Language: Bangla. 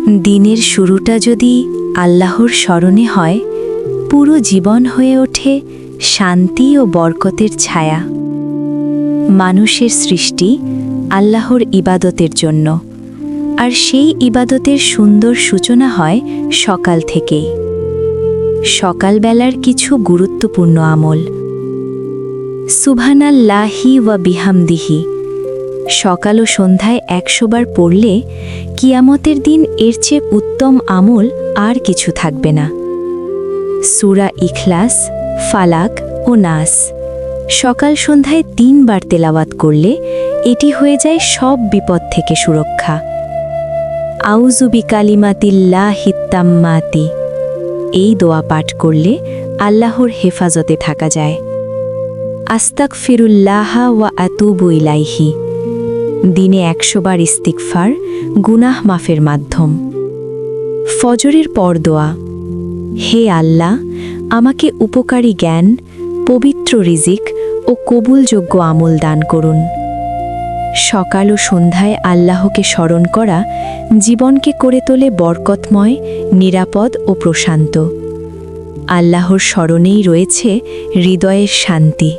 দিনের শুরুটা যদি আল্লাহর স্মরণে হয়, পুরো জীবন হয়ে ওঠে শান্তি ও বরকতের ছায়া। মানুষের সৃষ্টি আল্লাহর ইবাদতের জন্য, আর সেই ইবাদতের সুন্দর সূচনা হয় সকাল থেকেই। সকালবেলার কিছু গুরুত্বপূর্ণ আমল। সুবহানাল্লাহি ওয়া বিহামদিহি সকাল ও সন্ধ্যায় ১০০ বার পড়লে কিয়ামতের দিন এর চেয়ে উত্তম আমল আর কিছু থাকবে না। সূরা ইখলাস, ফালাক ও নাস সকাল সন্ধ্যায় ৩ বার তেলাওয়াত করলে এটি হয়ে যায় সব বিপদ থেকে সুরক্ষা। আউযু বিকালিমাতিল্লাহিত তাম্মাতি এই দোয়া পাঠ করলে আল্লাহর হেফাজতে থাকা যায়। আস্তাগফিরুল্লাহ ওয়া আতুবু ইলাইহি দিনে ১০০ বার ইস্তিগফার গুনাহ মাফের মাধ্যম। ফজরের পর দোয়া, হে আল্লাহ, আমাকে উপকারী জ্ঞান, পবিত্র রিজিক ও কবুলযোগ্য আমল দান করুন। সকাল ও সন্ধ্যায় আল্লাহকে স্মরণ করা জীবনকে করে তোলে বরকতময়, নিরাপদ ও প্রশান্ত। আল্লাহর স্মরণেই রয়েছে হৃদয়ের শান্তি।